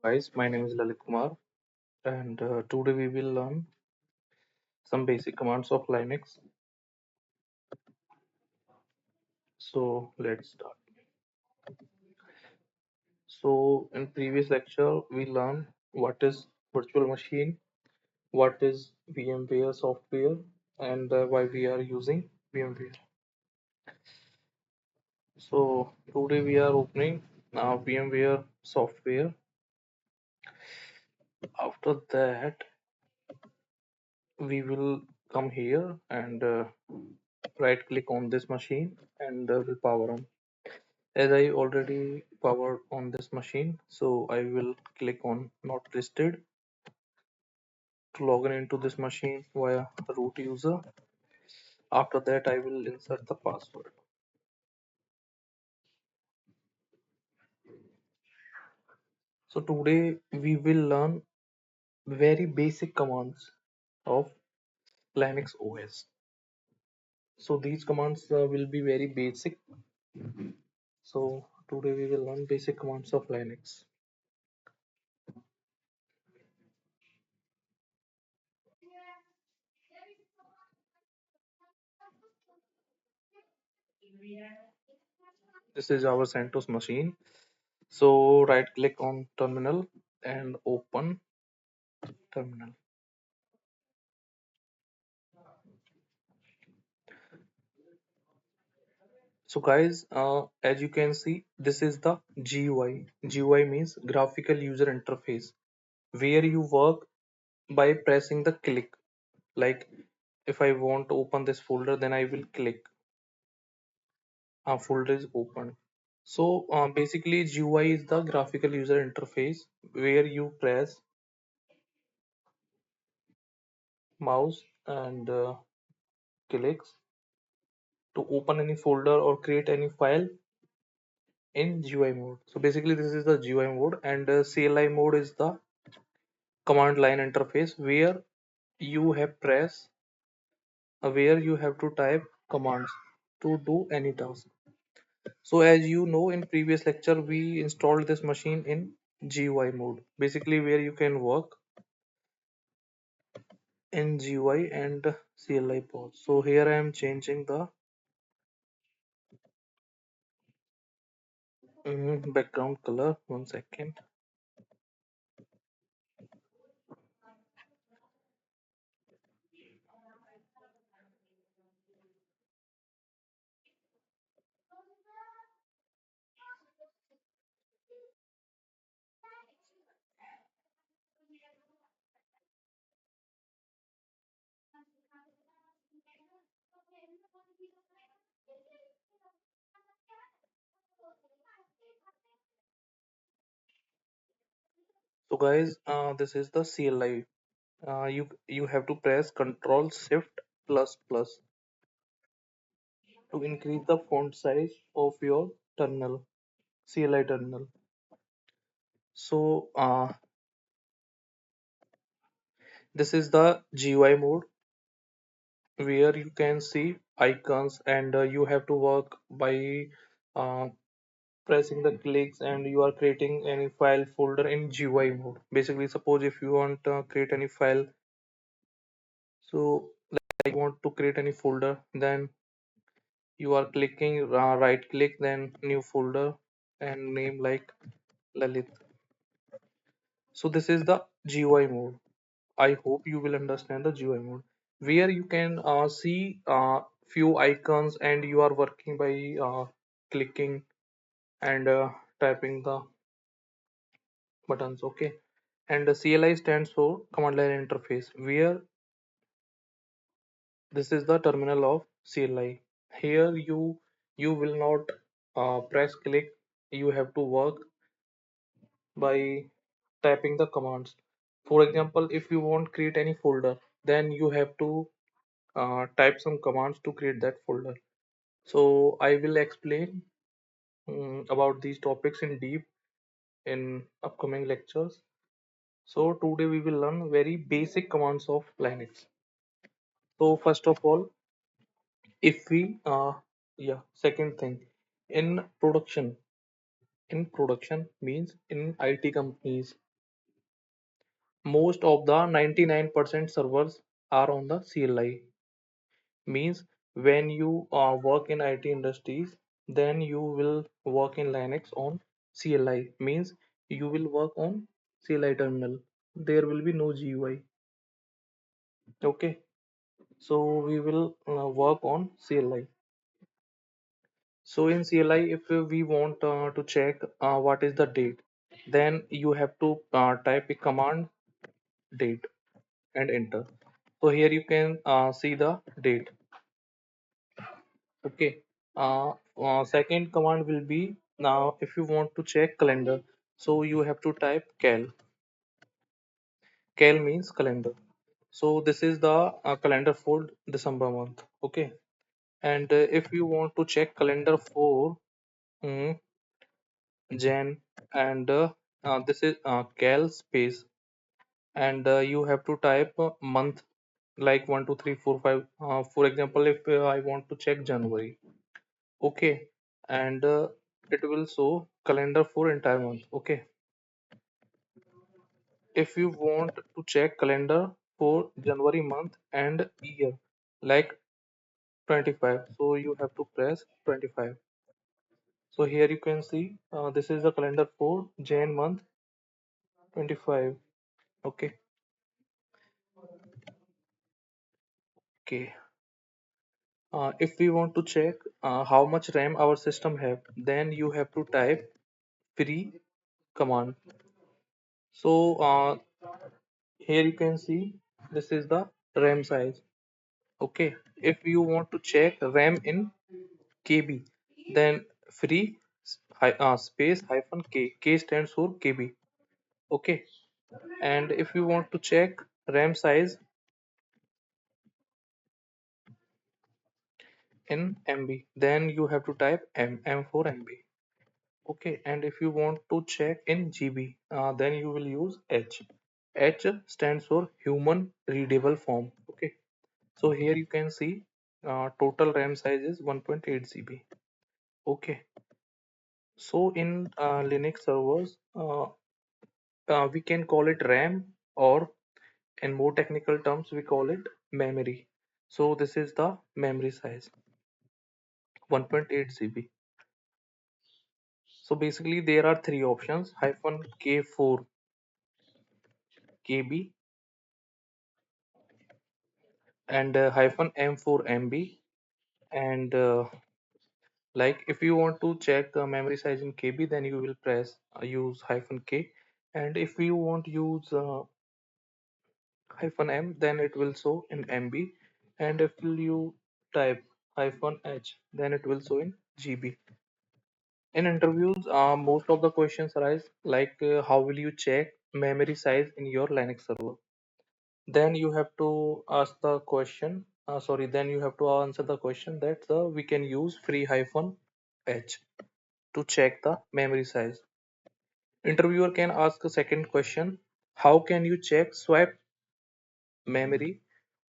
Guys, my name is Lalit Kumar, and today we will learn some basic commands of Linux. So let's start. So in previous lecture, we learned what is virtual machine, what is VMware software, and why we are using VMware. So today we are opening VMware software. After that, we will come here and right click on this machine and will power on. As I already powered on this machine, so I will click on not listed to log in into this machine via root user. After that, I will insert the password. So today we will learn very basic commands of Linux OS. So these commands will be very basic. So today we will learn basic commands of Linux. This is our CentOS machine. So right click on terminal and open terminal. So guys, as you can see, this is the GUI. GUI means graphical user interface, where you work by pressing the click. Like if I want to open this folder, then I will click. Folder is open. So basically, GUI is the graphical user interface where you press mouse and clicks to open any folder or create any file in GUI mode. So basically, this is the GUI mode, and CLI mode is the command line interface where you have to type commands to do any task. So as you know, in previous lecture we installed this machine in GUI mode, basically where you can work in GUI and CLI pause. So here I am changing the background color. 1 second. So guys, this is the CLI. You have to press Control Shift plus plus to increase the font size of your terminal, CLI terminal. So this is the GUI mode where you can see icons and you have to work by uh, pressing the clicks and you are creating any file folder in GUI mode. Basically, suppose if you want to create any file, so like you want to create any folder, then you are clicking right click, then new folder and name like Lalit. So this is the GUI mode. I hope you will understand the GUI mode where you can see few icons and you are working by clicking and typing the buttons. Okay, and the CLI stands for command line interface where this is the terminal of CLI. Here you will not press click. You have to work by typing the commands. For example, if you want create any folder, then you have to type some commands to create that folder. So I will explain about these topics in deep in upcoming lectures. So today we will learn very basic commands of Linux. So first of all, if we yeah, second thing, in production, in production means in IT companies. most of the 99% servers are on the CLI. Means when you work in IT industries, then you will work in Linux on CLI. Means you will work on CLI terminal. There will be no GUI. Okay, so we will work on CLI. So in CLI, if we want to check what is the date, then you have to type a command date and enter. So here you can see the date. Okay. Second command will be, now if you want to check calendar, so you have to type cal. Cal means calendar. So this is the calendar for December month. Okay. And if you want to check calendar for Jan, and this is cal space, and you have to type month like 1 2 3 4 5. For example, if I want to check January, okay, and it will show calendar for entire month. Okay, if you want to check calendar for January month and year, like 25, so you have to press 25. So here you can see this is the calendar for Jan month 25. Okay, okay. If we want to check how much RAM our system have, then you have to type free command. So here you can see this is the RAM size. Okay, if you want to check RAM in KB, then free space hyphen K. K stands for KB. Okay, and if you want to check RAM size in MB, then you have to type M for MB. Okay, and if you want to check in GB, then you will use H. H stands for human readable form. Okay, so here you can see total RAM size is 1.8 GB. Okay, so in Linux servers, we can call it RAM, or in more technical terms, we call it memory. So this is the memory size, 1.8 GB. So basically, there are three options: hyphen K4 KB, and hyphen M4 MB, and like if you want to check memory size in KB, then you will press use hyphen K, and if you want use hyphen M, then it will show in MB, and if you type hyphen H, then it will show in GB. In interviews, most of the questions arise like how will you check memory size in your Linux server? Then you have to ask the question, then you have to answer the question that we can use free hyphen H to check the memory size. Interviewer can ask a second question: how can you check swap memory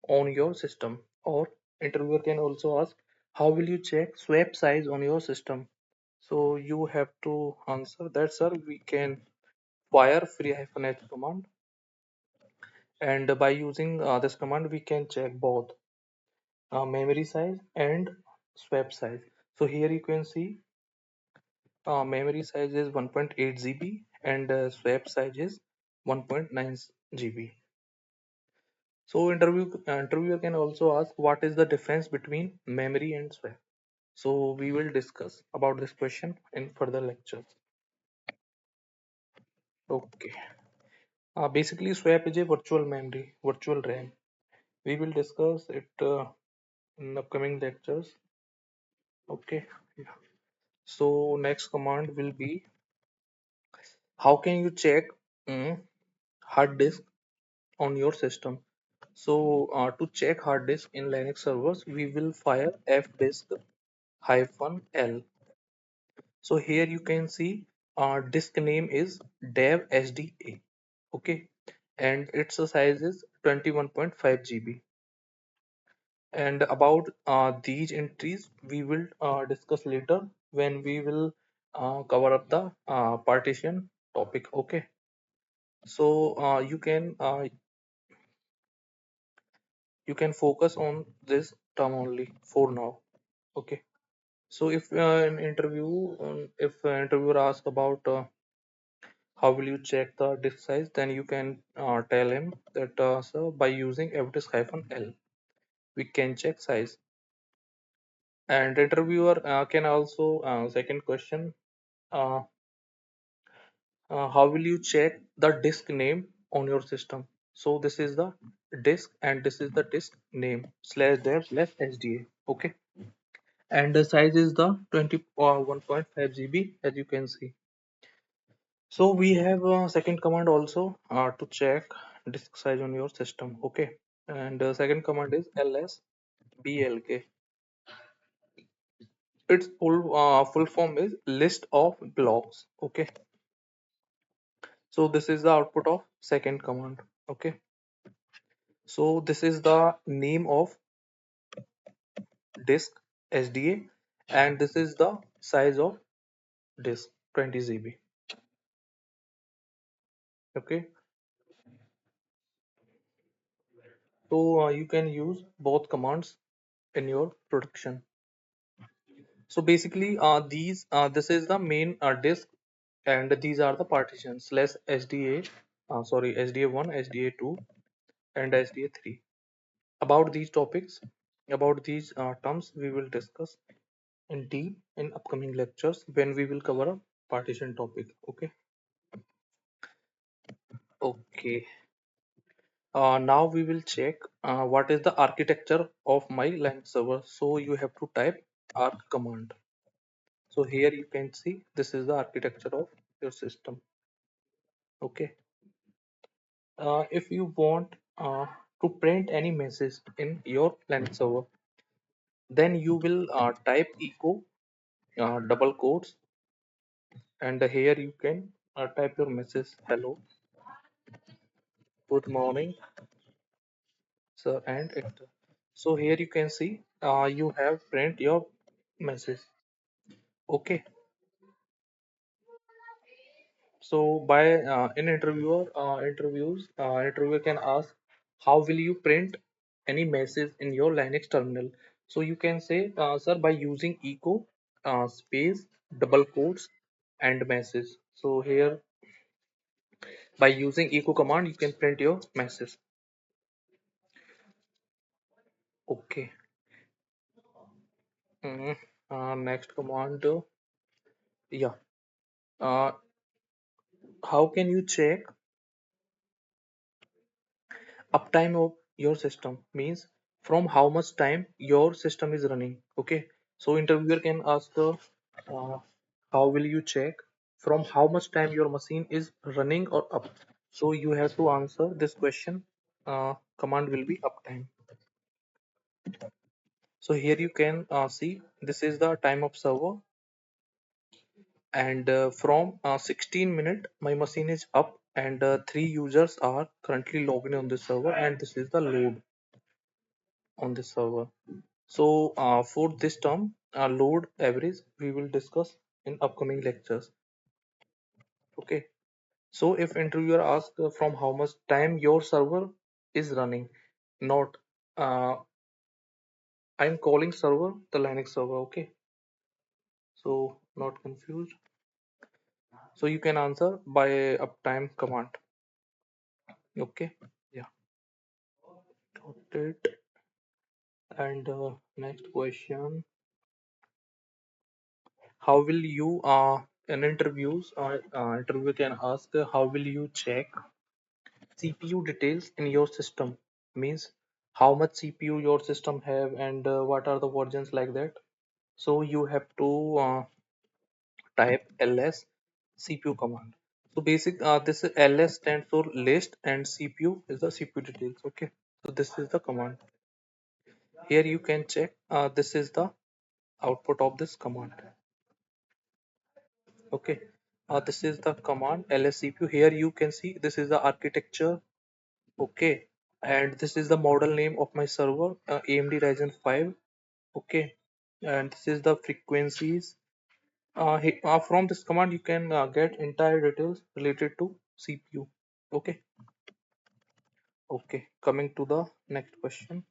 on your system? Or interviewer can also ask, how will you check swap size on your system? So you have to answer that, sir, we can fire free hyphen H command, and by using this command we can check both memory size and swap size. So here you can see memory size is 1.8 GB and swap size is 1.9 GB. So interviewer can also ask what is the difference between memory and swap. So we will discuss about this question in further lectures. Okay. Basically, swap is a virtual memory, virtual RAM. We will discuss it in upcoming lectures. Okay. Yeah. So next command will be, how can you check mm, hard disk on your system? So to check hard disk in Linux servers, we will fire fdisk hyphen L. So here you can see disk name is dev sda. Okay, and its size is 21.5 GB. And about these entries, we will discuss later when we will cover up the partition topic. Okay. So you can focus on this term only for now. Okay. So if an interview if an interviewer asks about how will you check the disk size, then you can tell him that sir, by using fdisk -l we can check size. And interviewer can also second question, uh, how will you check the disk name on your system? So this is the disk and this is the disk name slash dev slash sda. Okay. And the size is the 1.5 GB, as you can see. So we have a second command also to check disk size on your system. Okay. And the second command is lsblk. Its full form is list of blocks. Okay. So this is the output of second command. Okay. So this is the name of disk SDA, and this is the size of disk 20 GB. Okay. So you can use both commands in your production. So basically these this is the main disk, and these are the partitions less SDA, sorry, SDA1, SDA2 and SDA3. About these topics, about these terms we will discuss in deep in upcoming lectures when we will cover a partition topic. Okay. Okay. Now we will check what is the architecture of my Linux server. So you have to type arch command. So here you can see this is the architecture of your system. Okay. If you want to print any message in your Linux server, then you will type echo double quotes, and here you can type your message, hello, good morning, sir, and enter. So here you can see you have print your message. Okay. So by in interviewer can ask, how will you print any message in your Linux terminal? So you can say, sir, by using echo space double quotes and message. So here by using echo command you can print your message. Okay. Mm, next command. Yeah. Uh, how can you check uptime of your system? Means from how much time your system is running. Okay. So interviewer can ask, uh, how will you check from how much time your machine is running or up? So you have to answer this question. Command will be uptime. So here you can see this is the time of server, and from 16 minute my machine is up, and three users are currently logged in on this server, and this is the load on this server. So for this term, load average, we will discuss in upcoming lectures. Okay. So if interviewer asks from how much time your server is running, not I'm calling server the Linux server. Okay. So not confused. So you can answer by uptime command. Okay. Yeah. Got it. And next question: how will you in interviews interviewer can ask, how will you check CPU details in your system? Means how much CPU your system have, and what are the versions, like that. So you have to type ls cpu command. So basic this is ls stands for list, and cpu is the CPU details. Okay. So this is the command. Here you can check this is the output of this command. Okay. This is the command lscpu. Here you can see this is the architecture. Okay. And this is the model name of my server, AMD Ryzen 5. Okay. And this is the frequencies. From this command you can get entire details related to CPU. Okay. Okay, coming to the next question.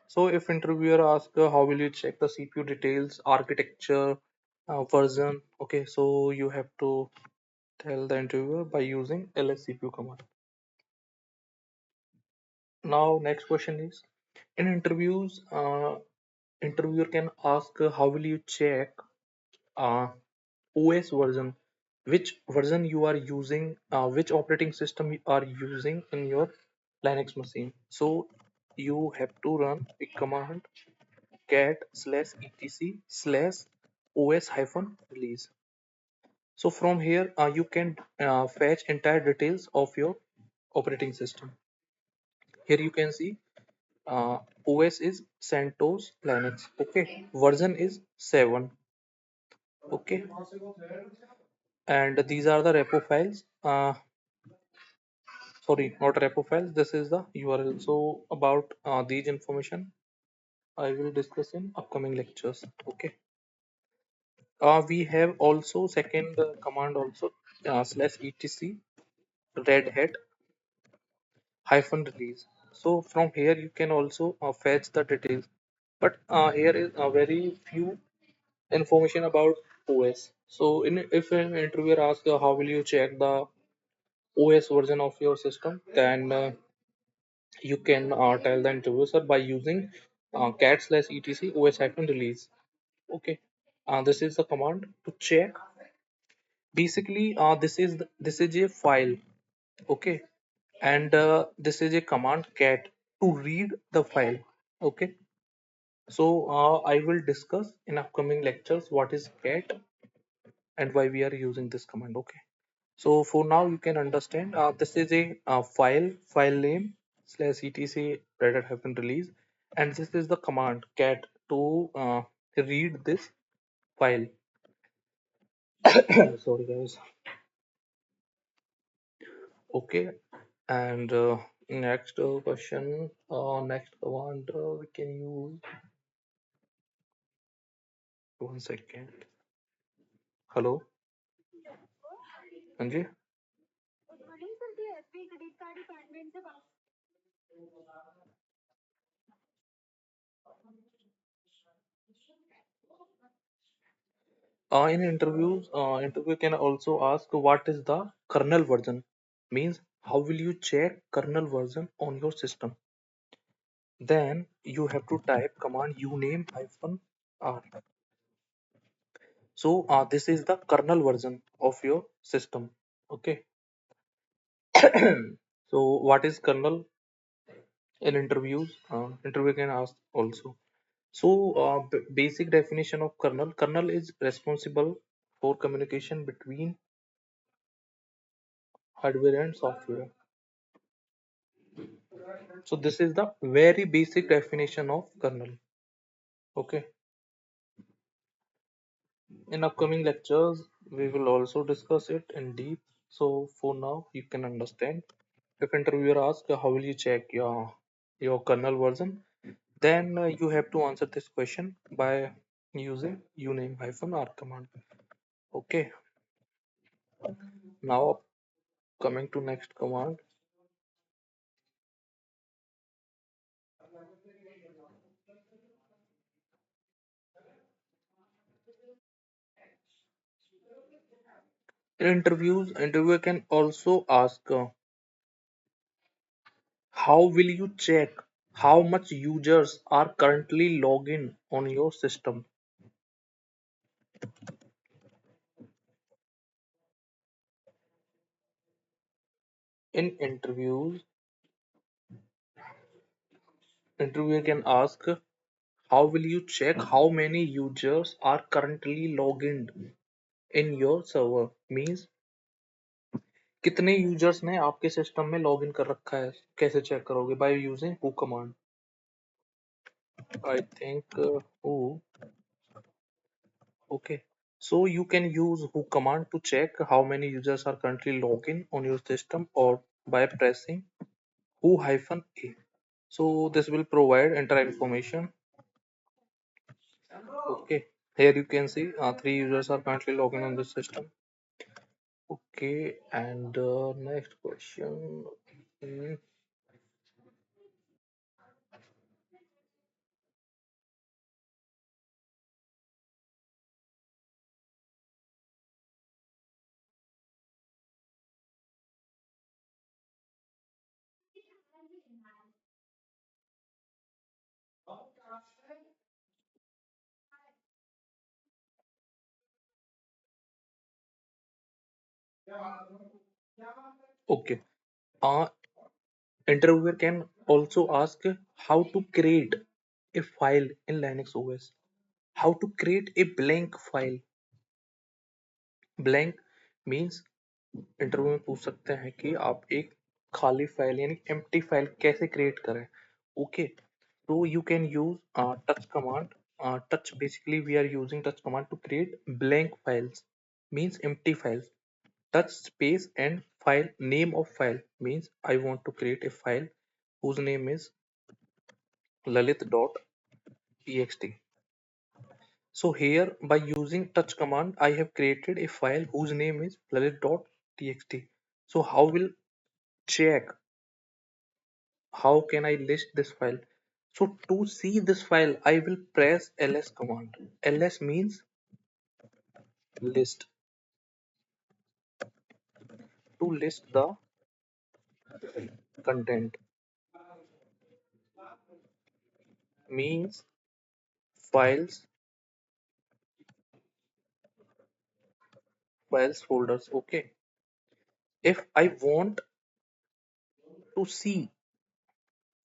So if interviewer asks how will you check the CPU details, architecture, version, okay, so you have to tell the interviewer by using lscpu command. Now next question is, in interviews, interviewer can ask how will you check uh, OS version, which version you are using, which operating system you are using in your Linux machine. So you have to run a command cat/etc/os hyphen release. So from here you can fetch entire details of your operating system. Here you can see OS is CentOS Linux. Okay, version is 7. Okay, and these are the repo files. Sorry, not repo files. This is the URL. So about these information, I will discuss in upcoming lectures. Okay. We have also second command also /etc red hat hyphen release. So from here you can also fetch the details. But here is a very few information about OS. So in if an interviewer asks how will you check the OS version of your system, then you can tell the interviewer by using cat/etc os hyphen release. Okay, this is the command to check. Basically, this is a file. Okay, and this is a command cat to read the file. Okay, so I will discuss in upcoming lectures what is cat and why we are using this command. Okay, so for now you can understand this is a file name /etc red hat hyphen release, and this is the command cat to read this file. Sorry guys. Okay, and next question, next command we can use. One second. Hello, Anji. In interviews, interview can also ask what is the kernel version. Means how will you check kernel version on your system? Then you have to type command uname hyphen r. So this is the kernel version of your system. Okay. So what is kernel in interviews? Interview can ask also. So basic definition of kernel. Kernel is responsible for communication between hardware and software. So this is the very basic definition of kernel. Okay. In upcoming lectures, we will also discuss it in deep. So for now, you can understand. If interviewer asks how will you check your kernel version, then you have to answer this question by using uname hyphen r command. Okay. Now coming to next command. In interviews, interviewer can also ask how will you check how much users are currently logged in on your system. In interviews, interviewer can ask how will you check how many users are currently logged in your server. Means कितने users ने आपके system में log in कर रखा है, कैसे check करोगे? By using who command. I think who. Okay, so you can use who command to check how many users are currently logged in on your system, or by pressing who hyphen a. So this will provide entire information. Okay, here you can see three users are currently logged in on the system. Okay, and next question. Hmm, okay. Uh, Interviewer can also ask how to create a file in Linux OS. How to create a blank file. Blank means interview में पूछ सकते हैं कि आप एक खाली file यानी empty file कैसे क्रिएट करें. Okay, so you can use touch command. Touch, basically we are using touch command to create blank files, means empty files. Touch space and file name of file means I want to create a file whose name is lalit.txt. So here by using touch command I have created a file whose name is lalit.txt. So how will check, how can I list this file? So to see this file I will press ls command. Ls means list. To list the content means files, files folders. Okay, if I want to see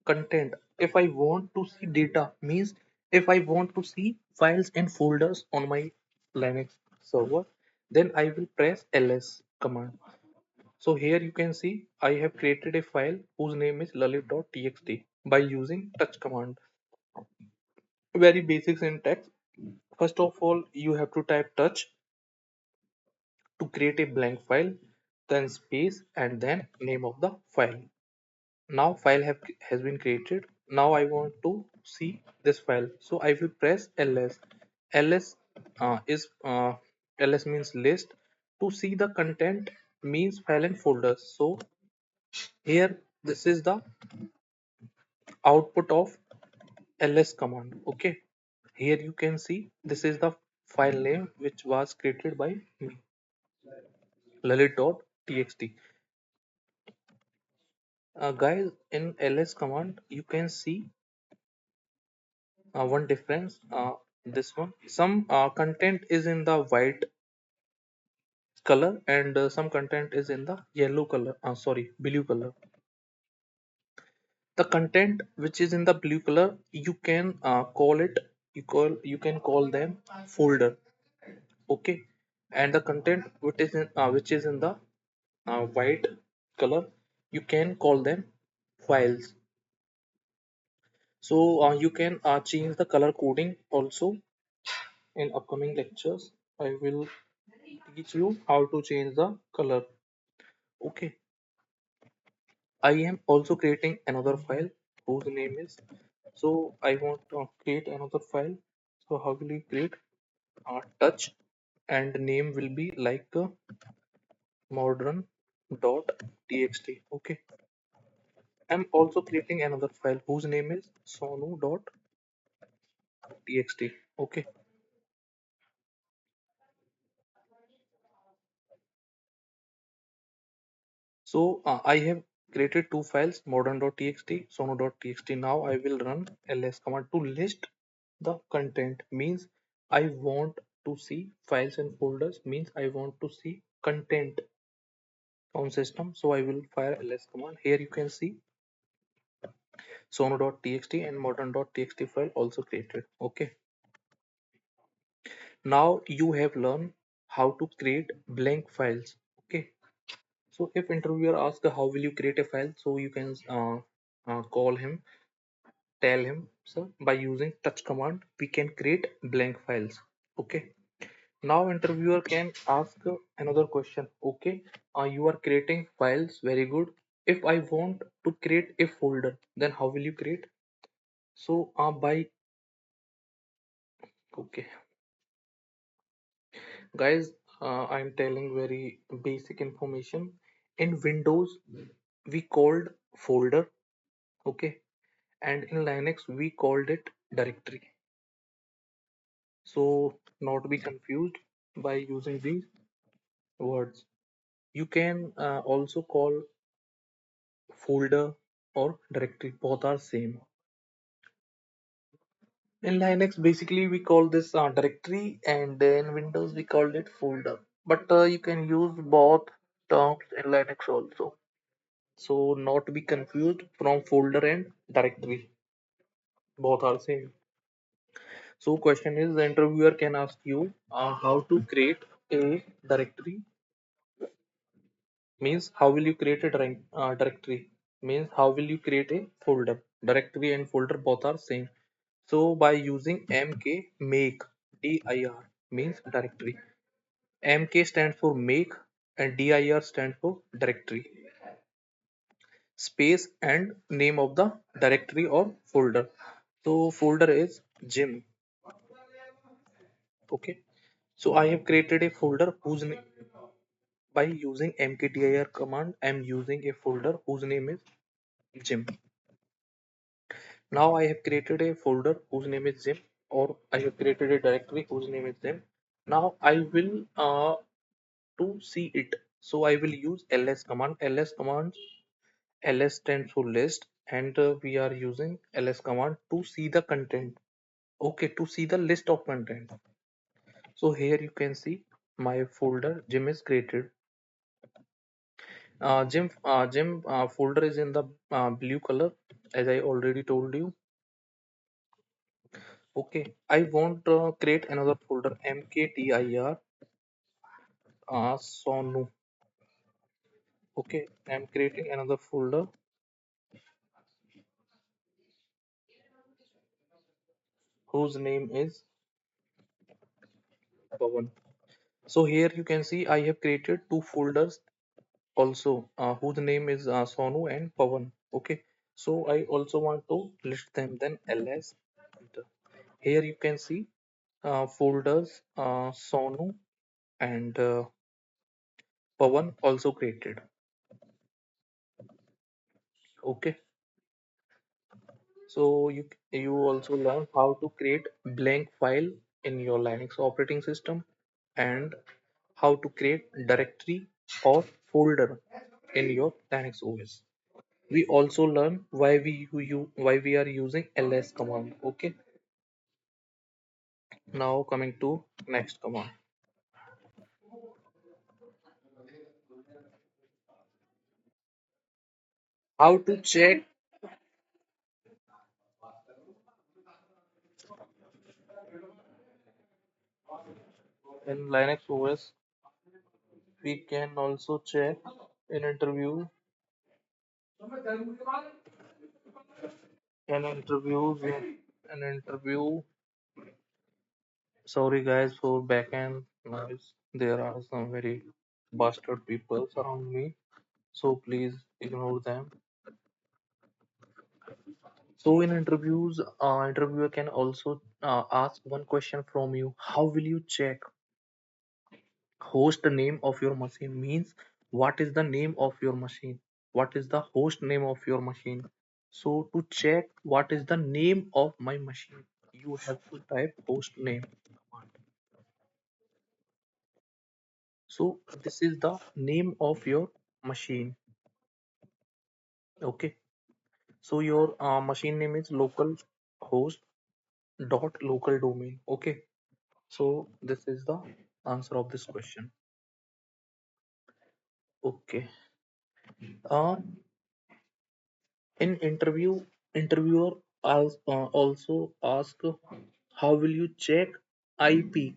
content, if I want to see data, means if I want to see files and folders on my Linux server, then I will press ls command. So here you can see I have created a file whose name is lalit.txt by using touch command. Very basic syntax. First of all, you have to type touch to create a blank file, then space and then name of the file. Now has been created. Now I want to see this file, so I will press ls. ls is ls means list. To see the content means file and folders. So here this is the output of ls command. Okay, here you can see this is the file name which was created by me, lalit.txt. Guys, in ls command you can see one difference. This one, some content is in the white color and some content is in the yellow color, sorry, blue color. The content which is in the blue color, you can call it, you can call them folder. Okay, and the content which is in the white color, you can call them files. So you can change the color coding also. In upcoming lectures I will teach you how to change the color. Okay, I am also creating another file whose name is, so I want to create another file. So how will you create touch, and name will be like modern.txt. Okay, I'm also creating another file whose name is sonu.txt. Okay, so I have created two files, modern.txt, sono.txt. Now I will run ls command to list the content, means I want to see files and folders, means I want to see content on system. So I will fire ls command. Here you can see sono.txt and modern.txt file also created. Okay, now you have learned how to create blank files. Okay, so if interviewer asks how will you create a file, so you can call him, tell him, sir, by using touch command we can create blank files. Okay, now interviewer can ask another question. Okay, you are creating files, very good. If I want to create a folder, then how will you create? So by, okay guys, I'm telling very basic information. In Windows, we called folder, okay, and in Linux we called it directory. So not be confused by using these words. You can also call folder or directory, both are same. In Linux, basically we call this directory, and in Windows we called it folder. But you can use both terms in Linux also. So not to be confused from folder and directory. Both are same. So question is, the interviewer can ask you how to create a directory, means how will you create a directory, means how will you create a folder. Directory and folder both are same. So by using mk make dir means directory. Mk stands for make and dir stands for directory, space and name of the directory or folder. So folder is gym. Okay. So I have created a folder whose name, by using mkdir command, I am using a folder whose name is gym. Now I have created a folder whose name is gym, or I have created a directory whose name is gym. Now I will to see it. So I will use ls command. Ls stands for list, and we are using ls command to see the content. Okay, to see the list of content. So here you can see my folder gym is created. Gym folder is in the blue color, as I already told you. Okay, I want to create another folder mkdir sonu. Okay, I'm creating another folder whose name is Pawan. So here you can see I have created two folders also whose name is Sonu and Pawan. Okay, so I also want to list them. Then ls enter. Here you can see folders Sonu and Pawan also created. Okay, so you also learn how to create blank file in your Linux operating system, and how to create directory or folder in your Linux OS. We also learn why we are using ls command. Okay, now coming to next command. How to check in Linux OS. We can also check in interview. An interview an interview. Sorry guys for backend noise. There are some very bastard people around me, so please ignore them. So in interviews, interviewer can also ask one question from you. How will you check host name of your machine? Means what is the name of your machine? What is the host name of your machine? So to check what is the name of my machine, you have to type host name command. So this is the name of your machine. Okay. So your machine name is local host dot local domain. Okay. So this is the answer of this question. Okay. Uh, in interview, interviewer also ask how will you check IP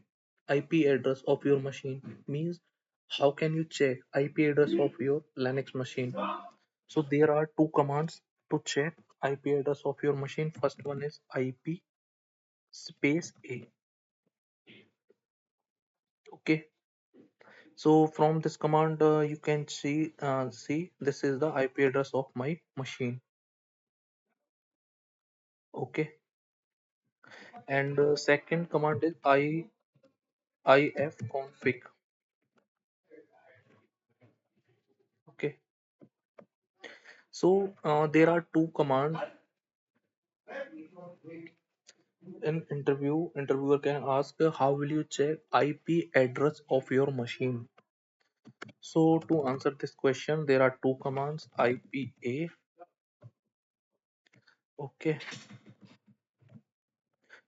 IP address of your machine. Means how can you check IP address of your Linux machine? So there are two commands to check IP address of your machine. First one is IP space A. Okay. So from this command, you can see this is the IP address of my machine. Okay. And second command is ifconfig. So there are two commands in interview. Interviewer can ask, how will you check IP address of your machine? So to answer this question, there are two commands, IPA, okay,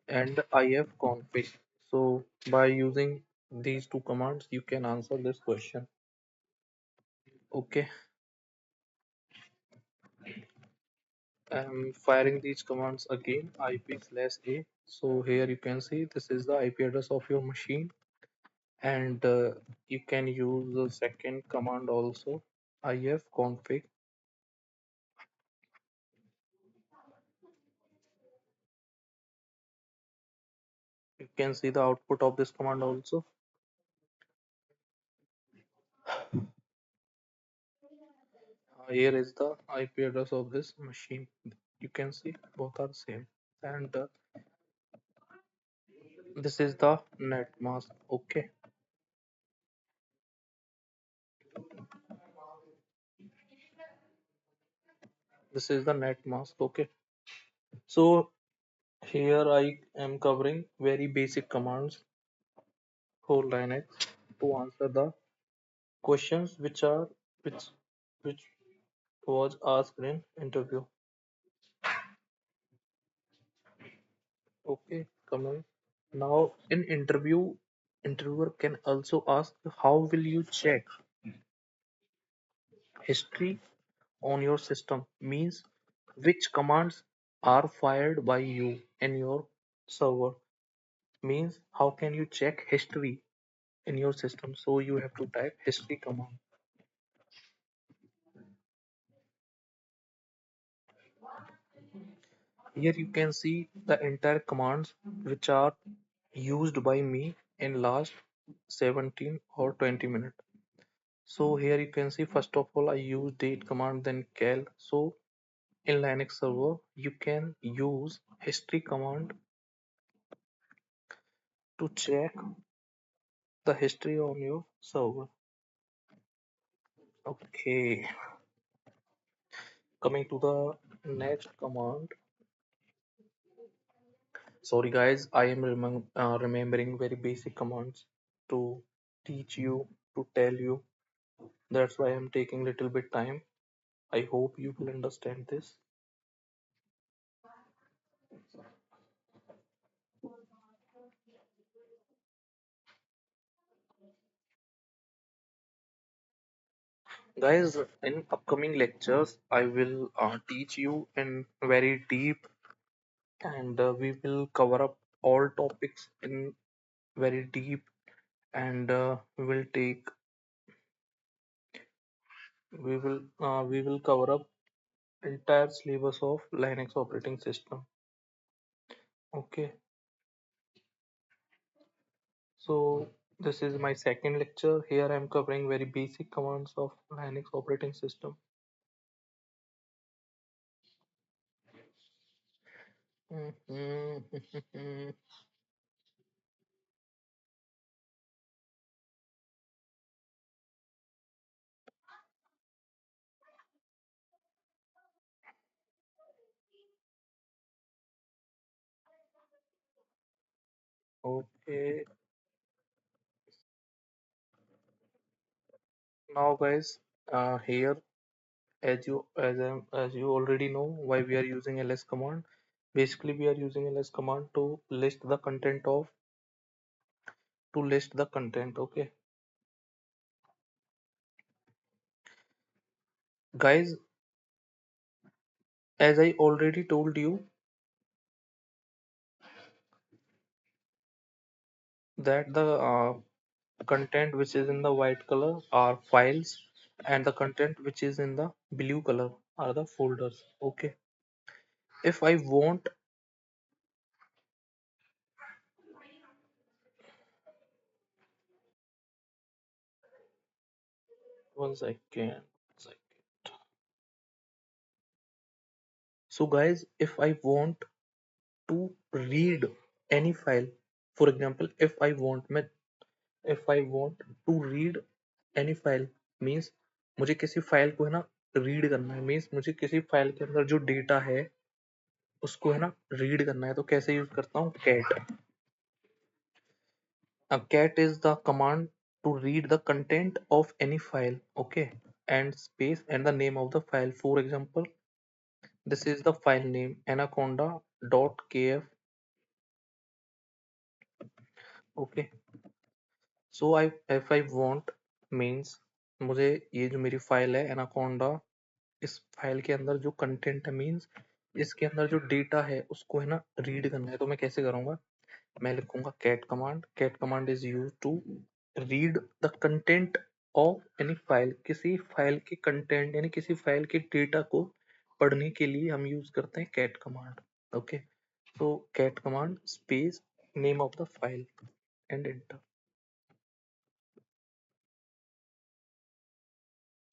and ifconfig. So by using these two commands, you can answer this question. Okay, I'm firing these commands again, IP/A. So here you can see this is the IP address of your machine, and you can use the second command also, ifconfig. You can see the output of this command also. Here is the IP address of this machine. You can see both are same, and this is the net mask. Okay, this is the net mask. Okay, so here I am covering very basic commands for Linux to answer the questions which which was asked in interview. Okay, coming now in interview, interviewer can also ask, how will you check history on your system? Means which commands are fired by you in your server. Means how can you check history in your system? So you have to type history command. Here you can see the entire commands which are used by me in last 17 or 20 minutes. So here you can see, first of all I use date command, then cal. So in Linux server you can use history command to check the history on your server. Okay, coming to the next command. Sorry guys, I am remembering very basic commands to teach you, to tell you. That's why I'm taking little bit time. I hope you will understand this. Guys, in upcoming lectures, I will teach you in very deep, and we will cover up all topics in very deep, and we will cover up entire syllabus of Linux operating system. Okay, so this is my second lecture. Here I am covering very basic commands of Linux operating system. Okay, now guys, here, as you already know why we are using ls command. Basically we are using ls command to list the content. Okay guys, as I already told you that the content which is in the white color are files, and the content which is in the blue color are the folders. Okay, if I want, 1 second. So guys, if I want to read any file, for example, if I want to read any file, means मुझे किसी file को है ना read करना है, means मुझे किसी file के अंदर जो डेटा है उसको है ना रीड करना है, तो कैसे यूज करता हूँ, कैट। अब cat is the command to read the content of any file, okay, and space and the name of the file. For example, this is the file name anaconda.kf. Okay, so I if I want means मुझे ये जो मेरी file है anaconda, इस file के अंदर जो content है मीन्स इसके अंदर जो डेटा है उसको है ना रीड करना है, तो मैं कैसे करूंगा, मैं लिखूंगा cat command. Cat command is use to read the content of any file, किसी फाइल के कंटेंट यानी किसी फाइल के डेटा को पढ़ने के लिए हम यूज करते हैं cat command. Okay, so cat command space name of the file and enter.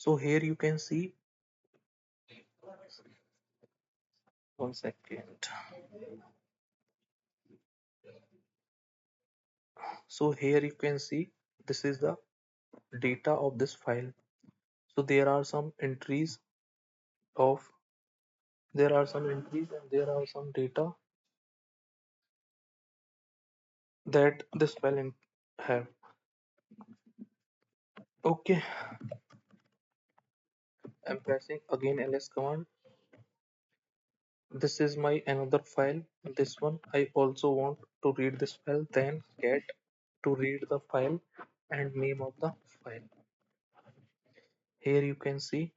So here you can see, one second. So here you can see this is the data of this file. So of there are some entries and there are some data that this file have. Okay, I'm pressing again ls command. This is my another file. This one I also want to read this file. Then cat to read the file and name of the file. Here you can see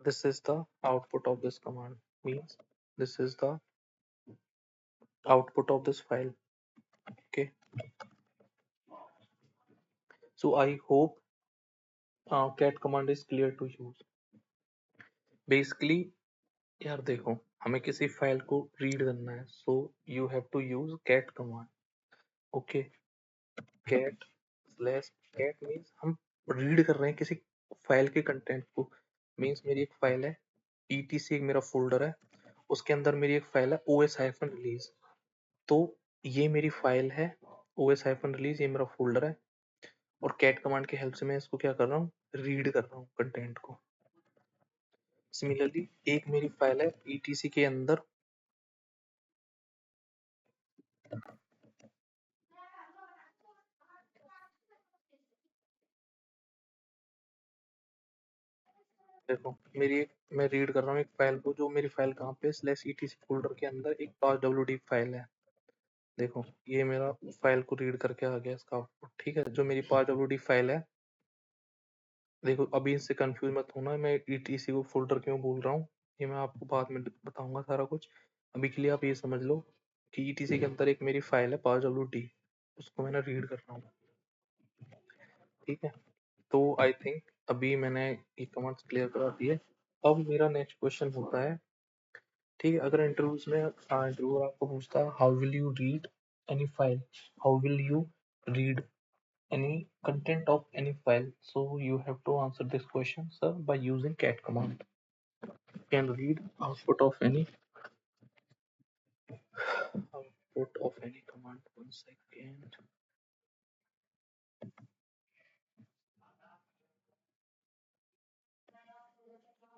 this is the output of this command, means this is the output of this file. Okay, so I hope cat command is clear to use. Basically यार देखो, हमें किसी file को read करना है, so you have to use cat command. Okay, cat slash cat means हम read कर रहे हैं किसी फाइल के कंटेंट को, मीन्स मेरी एक फाइल है etc, एक मेरा फोल्डर है, उसके अंदर मेरी एक फाइल है os-release, तो ये मेरी फाइल है os-release, ये मेरा फोल्डर है, और कैट कमांड की हेल्प से मैं इसको क्या कर रहा हूँ, रीड कर रहा हूँ कंटेंट को। सिमिलरली एक मेरी फाइल है etc के अंदर, देखो मेरी एक मैं रीड कर रहा हूँ एक फाइल को, जो मेरी फाइल कहाँ पे स्लैश etc फोल्डर के अंदर एक pass.wd फाइल है। देखो ये मेरा फाइल को रीड करके आ गया इसका आउटपुट, ठीक है, जो मेरी pass.wd फाइल है। देखो अभी इससे कंफ्यूज मत होना, मैं etc को फोल्डर क्यों बोल रहा हूँ, ये मैं आपको बाद में बताऊंगा सारा कुछ। अभी के लिए आप ये समझ लो कि etc के अंदर एक मेरी फाइल है pass.wd, उसको मैंने रीड कर रहा हूँ, ठीक है। तो आई थिंक अभी मैंने ये कमांड्स क्लियर करा दिए। अब मेरा नेक्स्ट क्वेश्चन होता है, ठीक है, अगर इंटरव्यूज में इंटरव्यूअर आपको पूछता है how will you read any file, how will you read any content of any file, so you have to answer this question, sir, by using cat command. You can read output of any command. One second.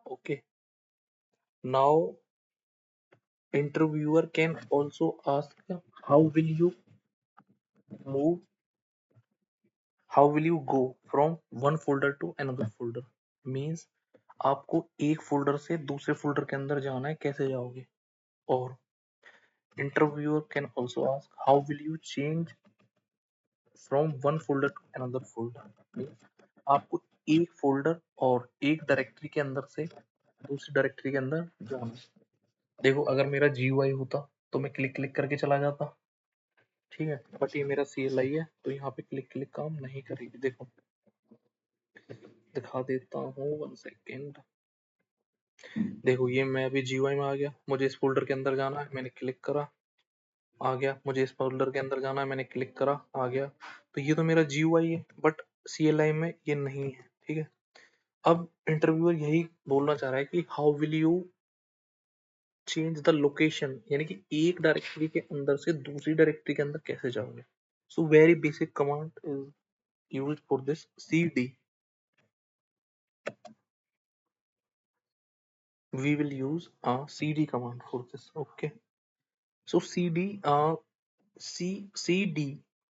Okay, now interviewer can also ask how will you move, how will you go from one folder to another folder, means आपको एक folder से दूसरे folder के अंदर जाना है, कैसे जाओगे। और interviewer can also ask how will you change from one folder to another folder, means आपको एक फोल्डर और एक डायरेक्टरी के अंदर से दूसरी डायरेक्टरी के अंदर जाना है। देखो अगर मेरा GUI होता तो मैं क्लिक क्लिक करके चला जाता, ठीक है, बट ये मेरा CLI है तो यहाँ पे क्लिक क्लिक काम नहीं करेगी। देखो दिखा देता हूँ, वन सेकेंड। देखो ये मैं अभी GUI में आ गया, मुझे इस फोल्डर के अंदर जाना है, मैंने क्लिक करा, आ गया, मुझे इस फोल्डर के अंदर जाना है, मैंने क्लिक करा, आ गया। तो ये तो मेरा GUI है, बट CLI में ये नहीं है, ठीक है। अब इंटरव्यूअर यही बोलना चाह रहा है कि how will you change the location, यानी कि एक डायरेक्टरी के अंदर से दूसरी डायरेक्टरी के अंदर कैसे जाओगे। So very basic command is used for this cd. We will use a cd command for this. Okay, so cd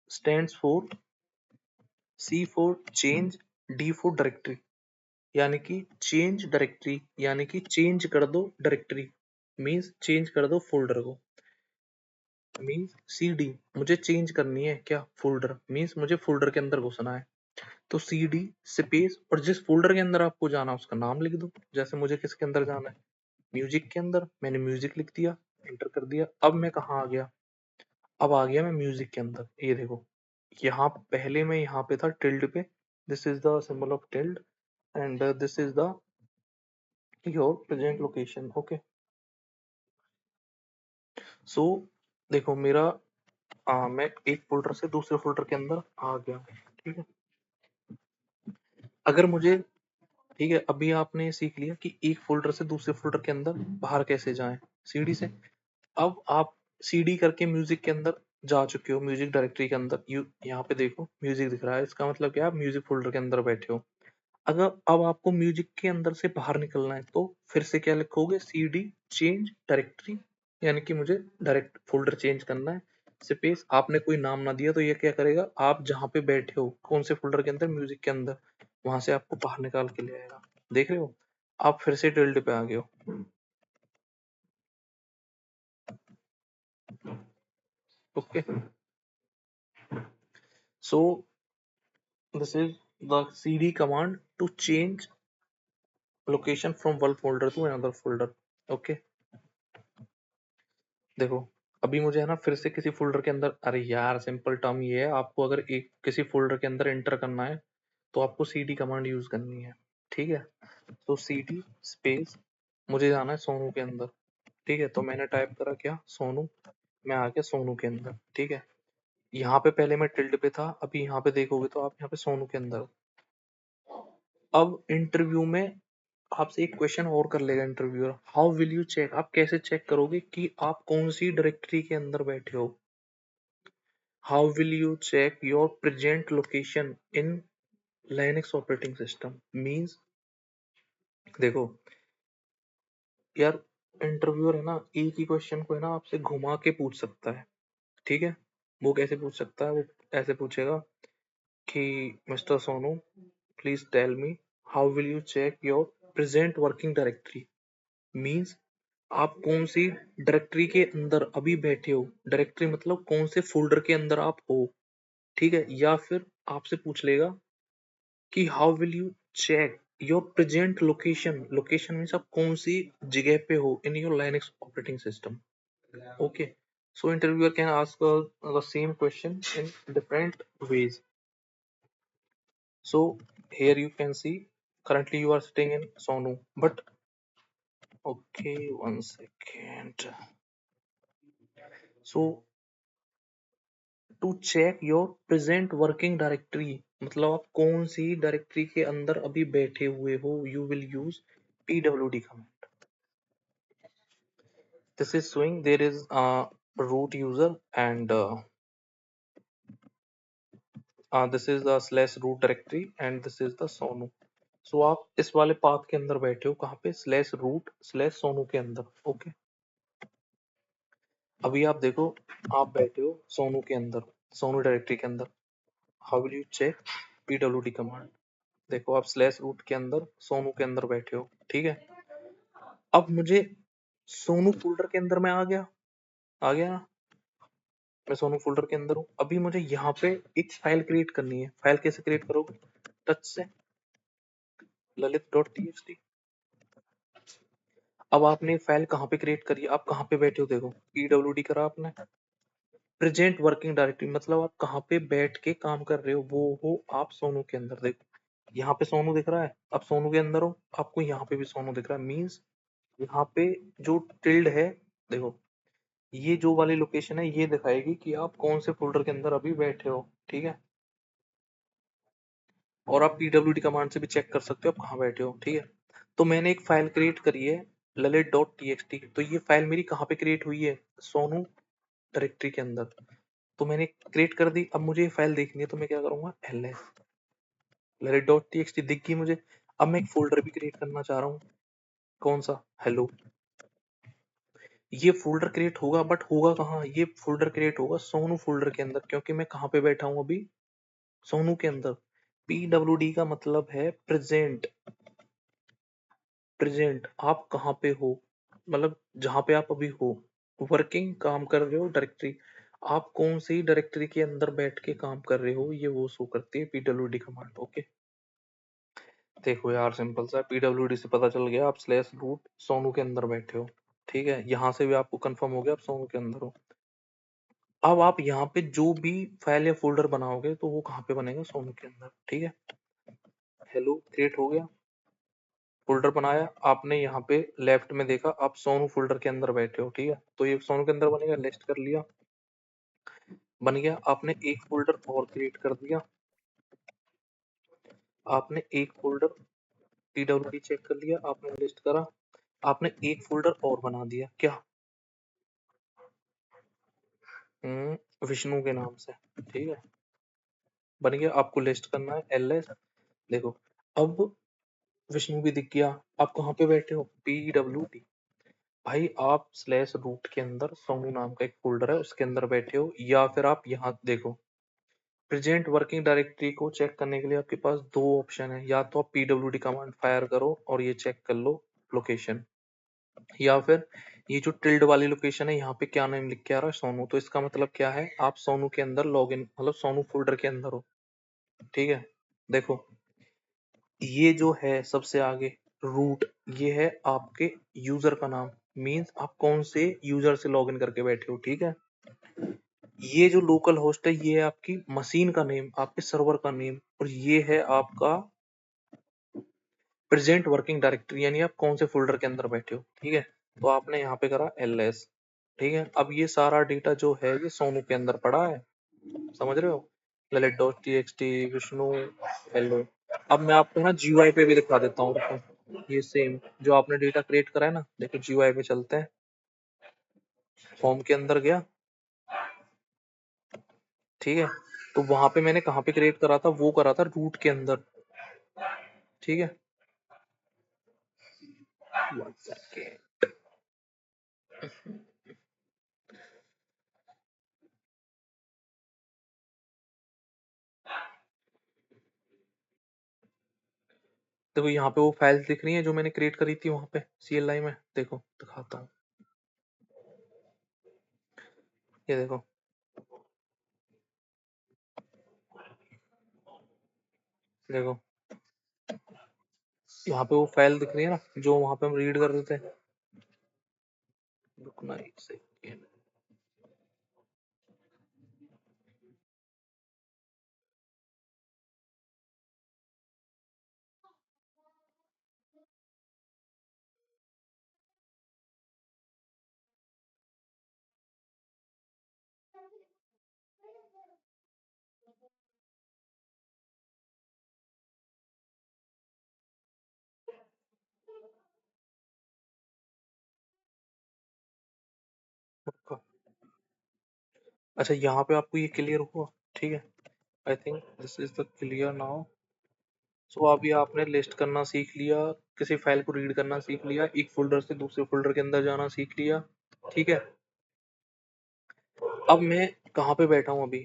stands for C for change, D for directory, यानी कि चेंज डायरेक्टरी, यानी कि change कर दो directory, means change कर दो folder को, means cd मुझे चेंज करनी है क्या फोल्डर, मीन्स मुझे फोल्डर के अंदर घुसना है, तो cd स्पेस और जिस फोल्डर के अंदर आपको जाना है उसका नाम लिख दो। जैसे मुझे किसके अंदर जाना है, म्यूजिक के अंदर, मैंने म्यूजिक लिख दिया, एंटर कर दिया। अब मैं कहाँ आ गया, अब आ गया मैं म्यूजिक के अंदर। ये देखो, यहाँ पहले मैं यहाँ पे था टिल्ड पे, this is the symbol of tilde and this is the your present location. Okay, so देखो मेरा मैं एक फोल्डर से दूसरे फोल्डर के अंदर आ गया, ठीक है। अगर मुझे, ठीक है, अभी आपने ये सीख लिया कि एक फोल्डर से दूसरे फोल्डर के अंदर बाहर कैसे जाएं, सीडी से। अब आप सीडी करके म्यूजिक के अंदर जा चुके हो, म्यूजिक डायरेक्टरी के अंदर, यू यहाँ पे देखो म्यूजिक दिख रहा है, इसका मतलब क्या, आप म्यूजिक फोल्डर के अंदर बैठे हो। अगर अब आपको म्यूजिक के अंदर से बाहर निकलना है तो फिर से क्या लिखोगे, cd चेंज डायरेक्टरी, यानी कि मुझे डायरेक्ट फोल्डर चेंज करना है, स्पेस, आपने कोई नाम ना दिया तो ये क्या करेगा, आप जहाँ पे बैठे हो कौन से फोल्डर के अंदर, म्यूजिक के अंदर, वहां से आपको बाहर निकाल के ले आएगा। देख रहे हो, आप फिर से टिल्ड पे आ गए हो। Okay, so this is the cd command to change location from one folder to another folder। Okay, देखो अभी मुझे है ना फिर से किसी फोल्डर के अंदर, अरे यार सिंपल टर्म ये है, आपको अगर एक किसी फोल्डर के अंदर एंटर करना है तो आपको cd कमांड यूज करनी है, ठीक है। तो cd स्पेस, मुझे जाना है सोनू के अंदर, ठीक है, तो मैंने टाइप करा क्या, सोनू, मैं आ गया सोनू के अंदर, ठीक है। यहाँ पे पहले मैं टिल्ड पे था, अभी यहाँ पे देखोगे तो आप यहाँ पे सोनू के अंदर। अब इंटरव्यू में आपसे एक क्वेश्चन और कर लेगा interviewer, how will you check, आप कैसे चेक करोगे कि आप कौन सी डायरेक्टरी के अंदर बैठे हो। How will you check your present location in Linux operating system, means देखो यार, इंटरव्यूअर है ना एक ही क्वेश्चन को है ना आपसे घुमा के पूछ सकता है, ठीक है। वो कैसे पूछ सकता है, वो ऐसे पूछेगा कि mister Sonu please tell me how will you check your present working directory, means आप कौन सी डायरेक्टरी के अंदर अभी बैठे हो, डायरेक्टरी मतलब कौन से फोल्डर के अंदर आप हो, ठीक है। या फिर आपसे पूछ लेगा कि how will you check your present location, location means आप कौन सी जगह पे हो in your Linux operating system. Okay, so interviewer can ask the same question in different ways। So here you can see currently you are sitting in Sonu, but okay, one second, so to check your present working directory, मतलब आप कौन सी directory के अंदर अभी बैठे हुए हो, you will use pwd command। This is showing there is a root user and this is the slash root directory and this is the Sonu। So आप इस वाले पाथ के अंदर बैठे हो, कहाँ पे, स्लैश रूट स्लैश सोनू के अंदर। ओके, अभी आप देखो आप बैठे हो सोनू के अंदर, सोनू डायरेक्टरी के अंदर। How will you check, pwd command, देखो आप स्लैश रूट के अंदर सोनू के अंदर बैठे हो, ठीक है। अब मुझे सोनू फोल्डर के अंदर मैं आ गया ना, मैं सोनू फोल्डर के अंदर हूँ। अभी मुझे यहाँ पे एक फाइल क्रिएट करनी है, फाइल कैसे क्रिएट करोगे, टच से ललित डॉट टीएक्सटी। अब आपने फाइल कहाँ पे क्रिएट करी है, आप कहाँ पे बैठे हो, देखो pwd करा आपने, प्रेजेंट वर्किंग डायरेक्टरी मतलब आप कहाँ पे बैठ के काम कर रहे हो, वो हो आप सोनू के अंदर। देखो यहाँ पे सोनू दिख रहा है, आप सोनू के अंदर हो, आपको यहाँ पे भी सोनू दिख रहा है, मीन्स यहाँ पे जो टिल्ड है, देखो ये जो वाली लोकेशन है ये दिखाएगी कि आप कौन से फोल्डर के अंदर अभी बैठे हो, ठीक है। और आप pwd कमांड से भी चेक कर सकते हो आप कहाँ बैठे हो, ठीक है। तो मैंने एक फाइल क्रिएट करी है ललित डॉट टीएक्सटी, तो ये फाइल मेरी कहाँ पे क्रिएट हुई है, सोनू डायरेक्टरी के अंदर। तो मैंने क्रिएट कर दी। अब मुझे ये फाइल देखनी है तो मैं क्या करूंगा, ls larry.txt दिख गई मुझे। अब मैं एक फोल्डर भी क्रिएट करना चाह रहा हूँ, कौन सा, हेलो। ये फोल्डर क्रिएट होगा, बट होगा कहाँ, ये फोल्डर क्रिएट होगा सोनू फोल्डर के अंदर, क्योंकि मैं कहाँ पे बैठा हूँ अभी, सोनू के अंदर। pwd का मतलब है प्रेजेंट। प्रेजेंट आप कहाँ पे हो, मतलब जहाँ पे आप अभी हो, वर्किंग काम कर रहे हो डायरेक्टरी, आप कौन सी डायरेक्टरी के अंदर बैठ के काम कर रहे हो, ये वो शो करती है pwd कमांड। ओके, देखो यार सिंपल सा, pwd से पता चल गया आप स्लैश रूट सोनू के अंदर बैठे हो। ठीक है, यहाँ से भी आपको कंफर्म हो गया आप सोनू के अंदर हो। अब आप यहाँ पे जो भी फाइल या फोल्डर बनाओगे तो वो कहाँ पे बनेगा, सोनू के अंदर। ठीक है, हेलो क्रिएट हो गया, फोल्डर बनाया आपने, यहाँ पे लेफ्ट में देखा आप सोनू फोल्डर के अंदर बैठे हो। ठीक है, तो ये सोनू के अंदर बनेगा, लिस्ट कर लिया, बन गया। आपने एक फोल्डर और क्रिएट कर दिया, आपने एक फोल्डर pwd चेक कर लिया, आपने लिस्ट करा, आपने एक फोल्डर और बना दिया, क्या, विष्णु के नाम से। ठीक है, बन गया। आपको लिस्ट करना है ls, देखो अब विष्णु भी दिख गया। आप कहाँ पे बैठे हो, pwd। भाई आप स्लैश रूट के अंदर सोनू नाम का एक फोल्डर है उसके अंदर बैठे हो, या फिर आप यहाँ देखो, प्रेजेंट वर्किंग डायरेक्टरी को चेक करने के लिए आपके पास दो ऑप्शन है, या तो आप pwd कमांड फायर करो और ये चेक कर लो लोकेशन, या फिर ये जो टिल्ड वाली लोकेशन है यहाँ पे क्या नेम लिख के आ रहा है, सोनू, तो इसका मतलब क्या है, आप सोनू के अंदर लॉग इन, मतलब सोनू फोल्डर के अंदर हो। ठीक है, देखो ये जो है सबसे आगे रूट, ये है आपके यूजर का नाम, मीन्स आप कौन से यूजर से लॉगिन करके बैठे हो। ठीक है, ये जो लोकल होस्ट है ये है आपकी मशीन का नेम, आपके सर्वर का नेम, और ये है आपका प्रेजेंट वर्किंग डायरेक्टरी, यानी आप कौन से फोल्डर के अंदर बैठे हो। ठीक है, तो आपने यहाँ पे करा ls। ठीक है, अब ये सारा डेटा जो है ये सोनू के अंदर पड़ा है, समझ रहे हो, Lalit dot T Vishnu, hello. अब मैं आपको ना जीयूआई पे भी दिखा देता हूँ, देखो ये सेम जो आपने डेटा क्रिएट करा है ना, देखो जीयूआई पे चलते हैं, होम के अंदर गया। ठीक है, तो वहां पे मैंने कहाँ पे क्रिएट करा था, वो करा था रूट के अंदर। ठीक है, One second। देखो यहाँ पे वो फाइल्स दिख रही हैं जो मैंने क्रिएट करी थी वहां पे CLI में, देखो दिखाता हूँ, ये देखो, देखो यहाँ पे वो फाइल दिख रही है ना जो वहां पे हम रीड कर रहे थे, रुकना एक सेकेंड। अच्छा यहाँ पे आपको ये क्लियर हुआ। ठीक है, I think this is the clear now. So अभी आपने लिस्ट करना सीख लिया, किसी फाइल को रीड करना सीख लिया, एक फोल्डर से दूसरे फोल्डर के अंदर जाना सीख लिया। ठीक है, अब मैं कहाँ पे बैठा हूँ अभी,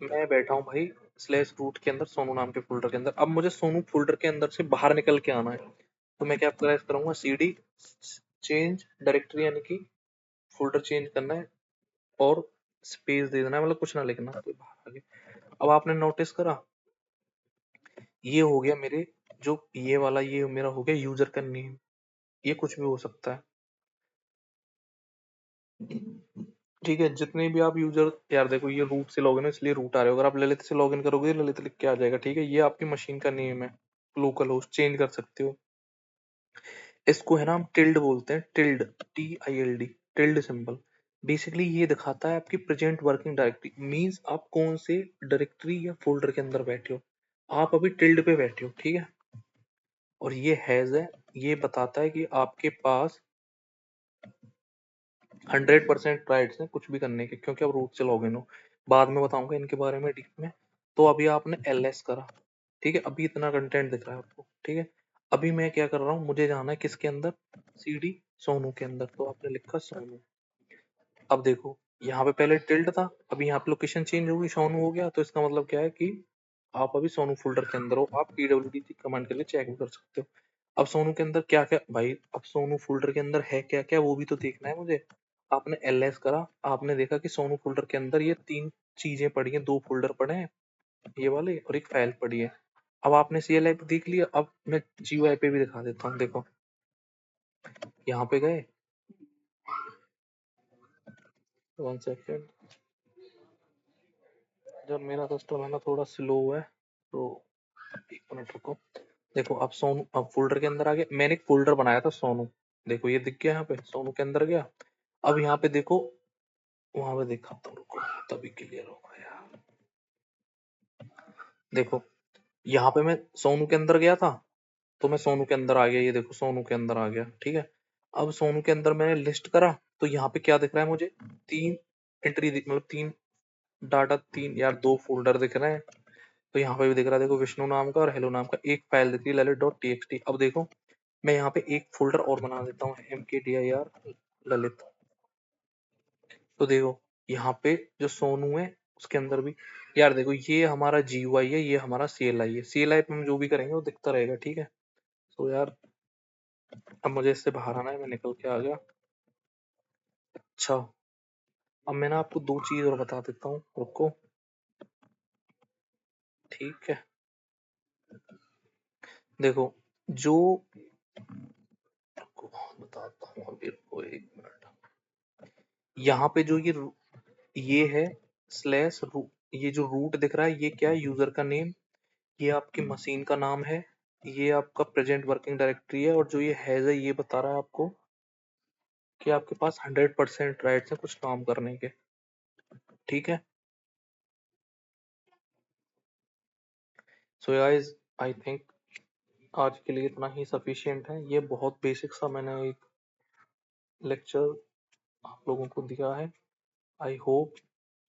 मैं बैठा हूँ भाई स्लैश रूट के अंदर सोनू नाम के फोल्डर के अंदर। अब मुझे सोनू फोल्डर के अंदर से बाहर निकल के आना है, तो मैं क्या प्रेस करूंगा, cd चेंज डायरेक्टरी, यानी कि फोल्डर चेंज करना है और स्पेस दे देना है, मतलब कुछ ना लिखना, तो बाहर आ गया। अब आपने नोटिस करा ये हो गया मेरे, जो ये वाला ये मेरा हो गया यूजर का नेम, ये कुछ भी हो सकता है। ठीक है, जितने भी आप यूजर, यार देखो ये रूट से लॉगिन है इसलिए रूट आ रहे हो, अगर आप ललित से लॉगिन करोगे ललित लिख के आ जाएगा। ठीक है, ये आपकी मशीन का नेम है, लोकल होस्ट चेंज कर सकते हो। इसको है ना हम टिल्ड बोलते हैं, tilde, TILD, tilde symbol. Basically ये दिखाता है आपकी प्रेजेंट वर्किंग डायरेक्टरी, मींस आप कौन से डायरेक्टरी या फोल्डर के अंदर बैठे हो। आप अभी टिल्ड पे बैठे हो। ठीक है, और ये हैज है, ये बताता है कि आपके पास 100% राइट्स हैं कुछ भी करने के, क्योंकि आप रूट से लॉगिन हो। बाद में बताऊंगा इनके बारे में डीप में। तो अभी आपने एलएस करा, ठीक है, अभी इतना कंटेंट दिख रहा है आपको, ठीक है। अभी मैं क्या कर रहा हूँ, मुझे जाना है किसके अंदर, सीडी सोनू के अंदर, तो आपने लिखा सोनू। अब देखो, यहाँ पे पहले टिल्ड था, अभी यहाँ पे लोकेशन चेंज होगी, सोनू हो गया, तो इसका मतलब क्या है कि आप अभी सोनू फोल्डर के अंदर हो। आप pwd कमांड के लिए चेक भी कर सकते हो। अब सोनू के अंदर क्या क्या भाई, अब सोनू फोल्डर के अंदर है क्या क्या, वो भी तो देखना है मुझे। आपने एलएस करा, आपने देखा कि सोनू फोल्डर के अंदर ये तीन चीजें पड़ी हैं, दो फोल्डर पड़े हैं, ये वाले, और एक फाइल पड़ी है। अब आपने सीएलआई पे देख लिया, अब मैं जीयूआई पे भी दिखा देता हूँ, देखो। यहाँ पे गए, 1 सेकेंड, जब मेरा सिस्टम है ना थोड़ा स्लो है, तो 1 मिनट रुको। देखो अब सोनू, अब फोल्डर के अंदर आ गया, मैंने एक फोल्डर बनाया था सोनू, देखो ये दिख गया, यहाँ पे सोनू के अंदर गया। अब यहाँ पे देखो, वहां पे देखा तो रुको, तभी क्लियर होगा यार। देखो यहाँ पे मैं सोनू के अंदर गया था, तो मैं सोनू के अंदर आ गया, ये देखो सोनू के अंदर आ गया, ठीक है। अब सोनू के अंदर मैंने लिस्ट करा, तो यहाँ पे क्या दिख रहा है मुझे, तीन एंट्री मतलब तीन डाटा, तीन यार, दो फोल्डर दिख रहे हैं। तो यहाँ पे भी दिख रहा है, देखो विष्णु नाम का और हेलो नाम का, एक फाइल दिख रही है ललित डॉट टी। अब देखो, मैं यहाँ पे एक फोल्डर और बना देता हूँ, mkdir ललित। तो देखो यहाँ पे जो सोनू है उसके अंदर भी, यार देखो ये हमारा जीयूआई है, ये हमारा सीएलआई है, सीएलआई पे हम जो भी करेंगे वो दिखता रहेगा, ठीक है। तो यार अब मुझे इससे बाहर आना है, मैं निकल के आ गया। अच्छा, अब मैं ना आपको दो चीज और बता देता हूँ, रुको, ठीक है। देखो जो, रुको बताता हूँ अभी, रुको 1 मिनट। यहाँ पे जो ये है स्लैश रू, ये जो रूट दिख रहा है, ये क्या है, यूजर का नेम, ये आपकी मशीन का नाम है, ये आपका प्रेजेंट वर्किंग डायरेक्टरी है, और जो ये हैज है ये बता रहा है आपको कि आपके पास 100% राइट्स है कुछ काम करने के, ठीक है। सो गाइस, आई थिंक आज के लिए इतना ही सफिशिएंट है, ये बहुत बेसिक सा मैंने एक लेक्चर आप लोगों को दिया है। I hope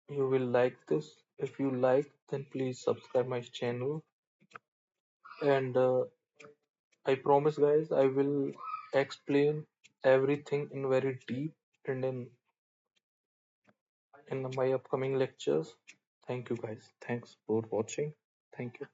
you will like this. If you like, then please subscribe my channel. And I promise, guys, I will explain everything in very deep and in my upcoming lectures. Thank you, guys. Thanks for watching. Thank you.